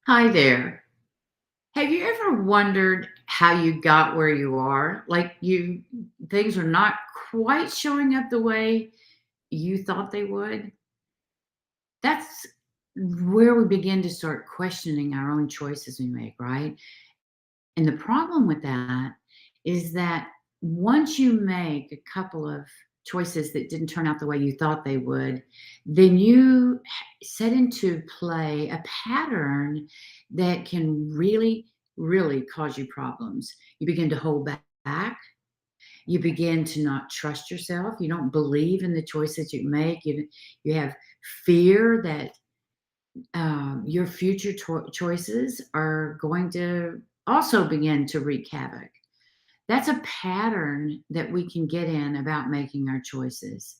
Hi there. Have you ever wondered how you got where you are? Like things are not quite showing up the way you thought they would? That's where we begin to start questioning our own choices we make, right? And the problem with that is that once you make a couple of choices that didn't turn out the way you thought they would, then you set into play a pattern that can really, really cause you problems. You begin to hold back. You begin to not trust yourself. You don't believe in the choices you make. You have fear that your future choices are going to also begin to wreak havoc. That's a pattern that we can get in about making our choices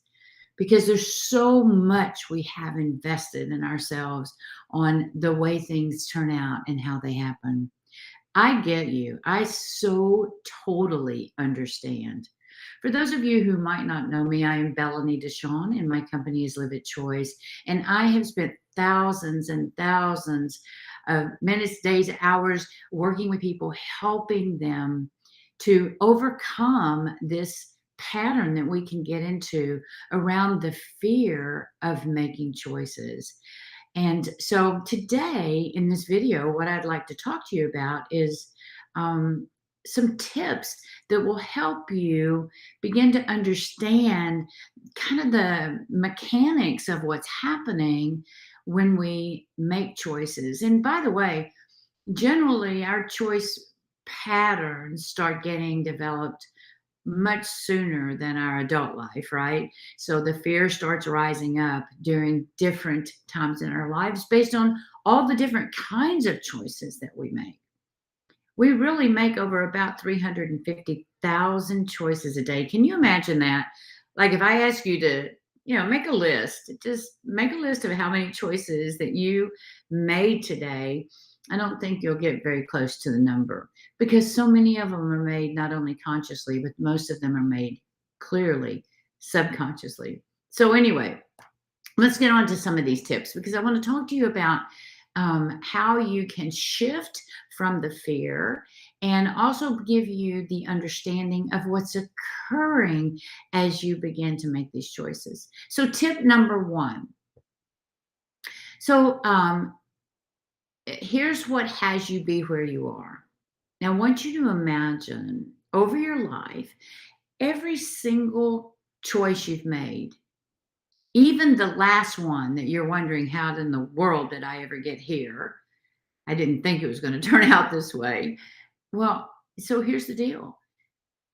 because there's so much we have invested in ourselves on the way things turn out and how they happen. I get you. I so totally understand. For those of you who might not know me, I am Bellany Deshawn, and my company is Live It Choice. And I have spent thousands and thousands of minutes, days, hours working with people, helping them to overcome this pattern that we can get into around the fear of making choices. And so today in this video, what I'd like to talk to you about is um, some tips that will help you begin to understand kind of the mechanics of what's happening when we make choices. And by the way, generally our choice patterns start getting developed much sooner than our adult life, right? So the fear starts rising up during different times in our lives based on all the different kinds of choices that we make. We really make over about 350,000 choices a day. Can you imagine that? Like if I ask you to, make a list, just make a list of how many choices that you made today. I don't think you'll get very close to the number because so many of them are made not only consciously, but most of them are made clearly, subconsciously. So, anyway, let's get on to some of these tips because I want to talk to you about how you can shift from the fear and also give you the understanding of what's occurring as you begin to make these choices. So, tip number one. So, here's what has you be where you are. Now, I want you to imagine over your life, every single choice you've made, even the last one that you're wondering, how in the world did I ever get here? I didn't think it was going to turn out this way. Well, so here's the deal.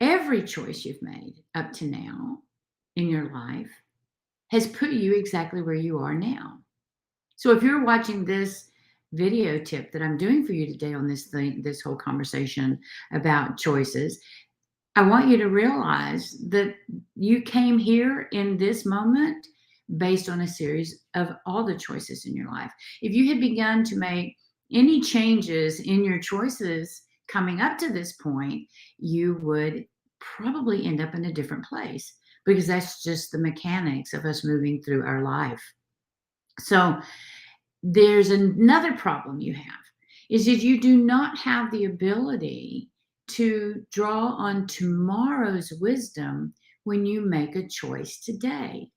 Every choice you've made up to now in your life has put you exactly where you are now. So if you're watching this video tip that I'm doing for you today on this whole conversation about choices, I want you to realize that you came here in this moment based on a series of all the choices in your life. If you had begun to make any changes in your choices coming up to this point, you would probably end up in a different place because that's just the mechanics of us moving through our life. So, there's another problem you have is that you do not have the ability to draw on tomorrow's wisdom when you make a choice today.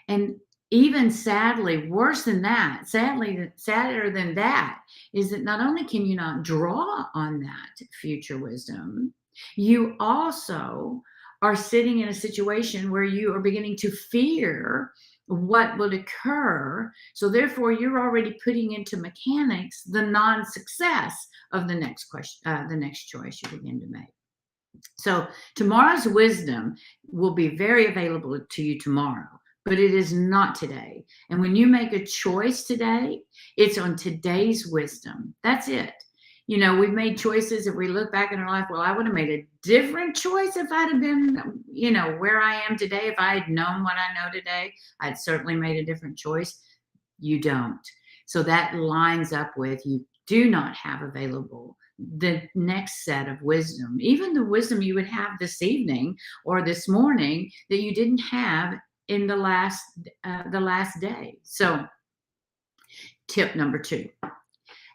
And even sadly, worse than that, sadly, sadder than that, is that not only can you not draw on that future wisdom, you also are sitting in a situation where you are beginning to fear what will occur. So therefore, you're already putting into mechanics the non-success of the next question, the next choice you begin to make. So tomorrow's wisdom will be very available to you tomorrow, but it is not today. And when you make a choice today, it's on today's wisdom. That's it. We've made choices. If we look back in our life, well, I would have made a different choice if I'd have been, where I am today. If I had known what I know today, I'd certainly made a different choice. You don't. So that lines up with you do not have available the next set of wisdom, even the wisdom you would have this evening or this morning that you didn't have in the last day. So, tip number two: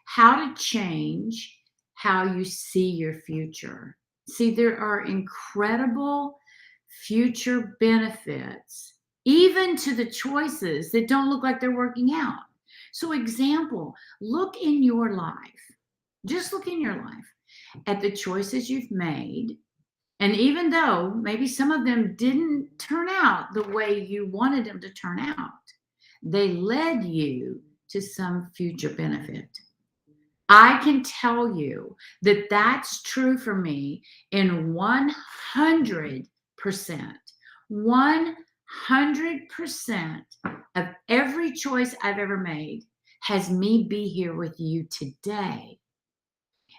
how to change how you see your future. See, there are incredible future benefits, even to the choices that don't look like they're working out. So, example, look in your life, just look in your life at the choices you've made. And even though maybe some of them didn't turn out the way you wanted them to turn out, they led you to some future benefit. I can tell you that that's true for me in 100%. 100% of every choice I've ever made has me be here with you today.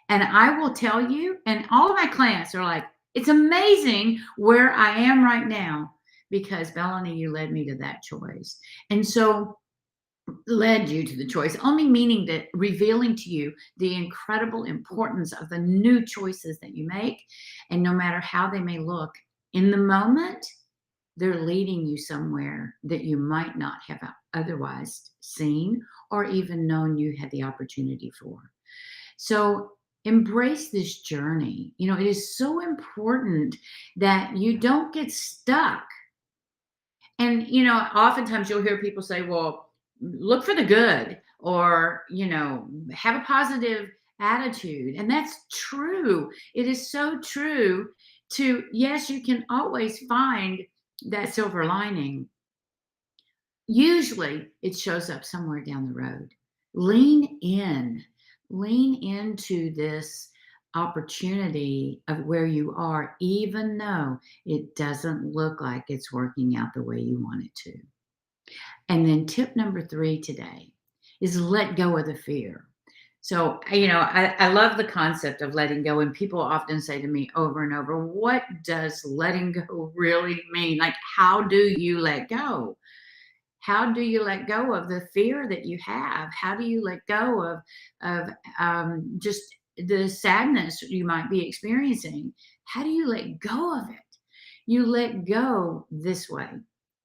And I will tell you, and all of my clients are like, it's amazing where I am right now because Melanie, you led me to that choice. And so led you to the choice, only meaning that revealing to you the incredible importance of the new choices that you make. And no matter how they may look in the moment, they're leading you somewhere that you might not have otherwise seen or even known you had the opportunity for. So embrace this journey. You know, it is so important that you don't get stuck. And, you know, oftentimes you'll hear people say, well, look for the good or, you know, have a positive attitude. And that's true. It is so true yes, you can always find that silver lining. Usually it shows up somewhere down the road. Lean in, lean into this opportunity of where you are, even though it doesn't look like it's working out the way you want it to. And then tip number 3 today is let go of the fear. So, you know, I love the concept of letting go. And people often say to me over and over, what does letting go really mean? Like, how do you let go? How do you let go of the fear that you have? How do you let go of just the sadness you might be experiencing? How do you let go of it? You let go this way.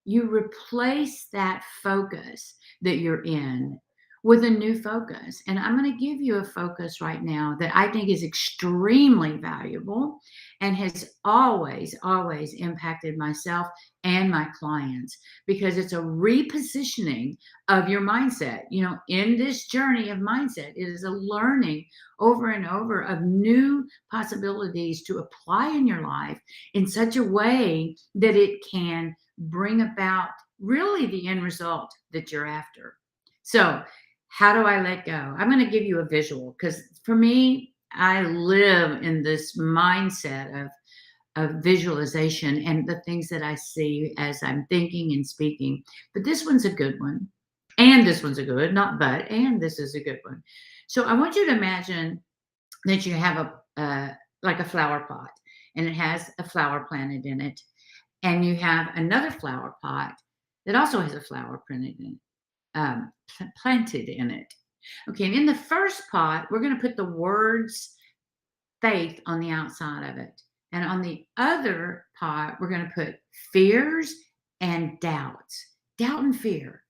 You replace that focus that you're in with a new focus. And I'm going to give you a focus right now that I think is extremely valuable and has always, always impacted myself and my clients because it's a repositioning of your mindset. You know, in this journey of mindset, it is a learning over and over of new possibilities to apply in your life in such a way that it can bring about really the end result that you're after. So, how do I let go? I'm going to give you a visual because for me, I live in this mindset of visualization and the things that I see as I'm thinking and speaking. But this one's a good one. And this one's a good, not but, and this is a good one. So I want you to imagine that you have like a flower pot and it has a flower planted in it. And you have another flower pot that also has a flower planted in it. Okay, and in the first pot, we're going to put the words faith on the outside of it. And on the other pot, we're going to put fears and doubts. Doubt and fear.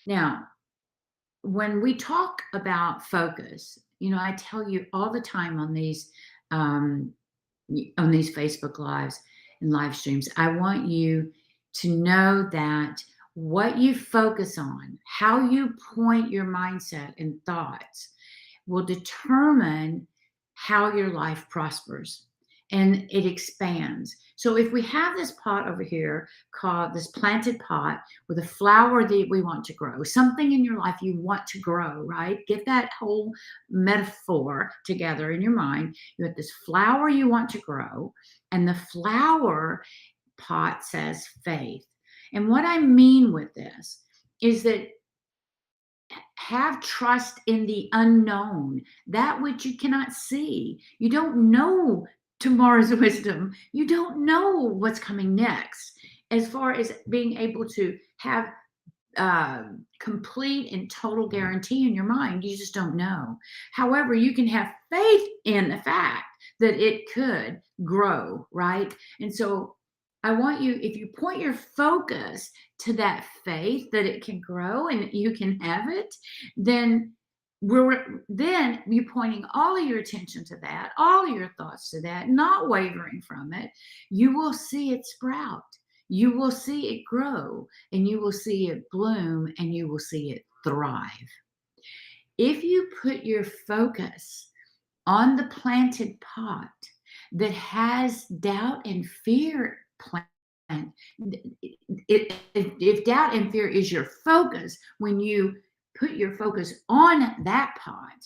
Now, when we talk about focus, you know, I tell you all the time on these Facebook lives and live streams, I want you to know that what you focus on, how you point your mindset and thoughts will determine how your life prospers and it expands. So if we have this pot over here called this planted pot with a flower that we want to grow, something in your life you want to grow, right? Get that whole metaphor together in your mind. You have this flower you want to grow, and the flower pot says faith. And what I mean with this is that have trust in the unknown, that which you cannot see. You don't know tomorrow's wisdom. You don't know what's coming next. As far as being able to have complete and total guarantee in your mind, you just don't know. However, you can have faith in the fact that it could grow, right? And so I want you, if you point your focus to that faith that it can grow and you can have it, then then you pointing all of your attention to that, all of your thoughts to that, not wavering from it, you will see it sprout. You will see it grow, and you will see it bloom, and you will see it thrive. If you put your focus on the planted pot that has doubt and fear plant, if doubt and fear is your focus, when you put your focus on that pot,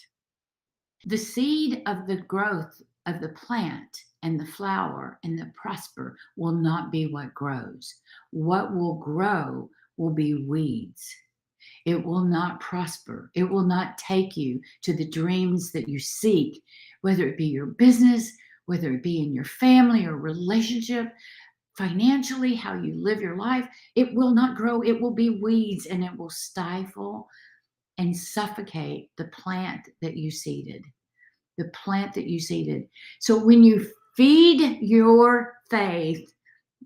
the seed of the growth of the plant and the flower and the prosper will not be what grows. What will grow will be weeds. It will not prosper. It will not take you to the dreams that you seek, whether it be your business, whether it be in your family or relationship, financially, how you live your life. It will not grow. It will be weeds, and it will stifle and suffocate the plant that you seeded. The plant that you seeded. So when you feed your faith,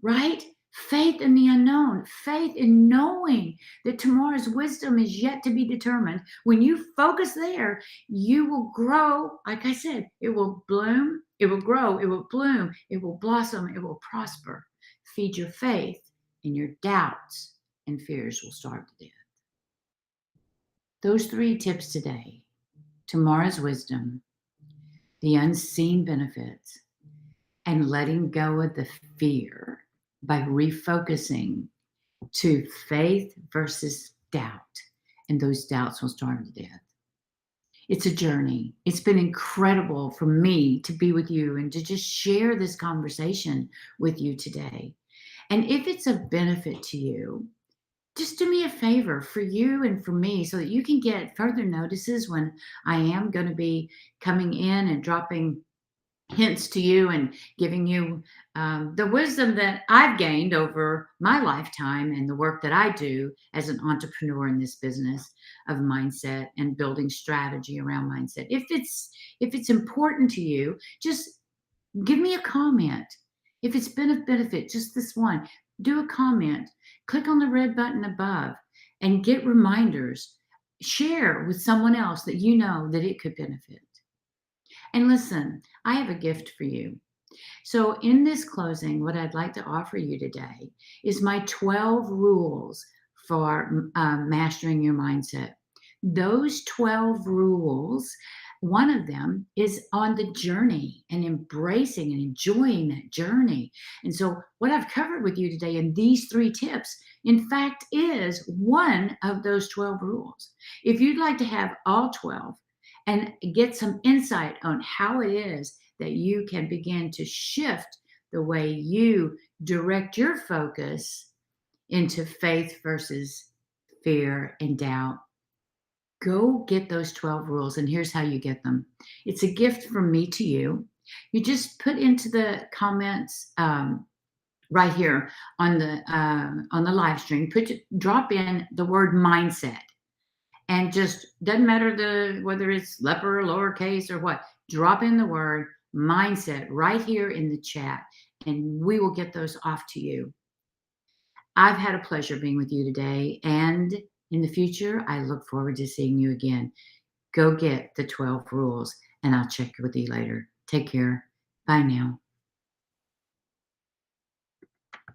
right? Faith in the unknown, faith in knowing that tomorrow's wisdom is yet to be determined. When you focus there, you will grow. Like I said, it will bloom, it will grow, it will bloom, it will blossom, it will prosper. Feed your faith, and your doubts and fears will starve to death. Those 3 tips today: tomorrow's wisdom, the unseen benefits, and letting go of the fear by refocusing to faith versus doubt. And those doubts will starve to death. It's a journey. It's been incredible for me to be with you and to just share this conversation with you today. And if it's of benefit to you, just do me a favor for you and for me so that you can get further notices when I am going to be coming in and dropping hints to you and giving you the wisdom that I've gained over my lifetime and the work that I do as an entrepreneur in this business of mindset and building strategy around mindset. If it's important to you, just give me a comment. If it's been of benefit, just this one, do a comment. Click on the red button above and get reminders. Share with someone else that you know that it could benefit. And listen, I have a gift for you. So, in this closing, what I'd like to offer you today is my 12 rules for mastering your mindset. Those 12 rules, one of them is on the journey and embracing and enjoying that journey. And so, what I've covered with you today in these 3 tips, in fact, is one of those 12 rules. If you'd like to have all 12, and get some insight on how it is that you can begin to shift the way you direct your focus into faith versus fear and doubt, go get those 12 rules. And here's how you get them. It's a gift from me to you. You just put into the comments right here on the live stream, drop in the word mindset. And just doesn't matter whether it's leper, lowercase, or what. Drop in the word mindset right here in the chat, and we will get those off to you. I've had a pleasure being with you today, and in the future, I look forward to seeing you again. Go get the 12 rules, and I'll check with you later. Take care. Bye now.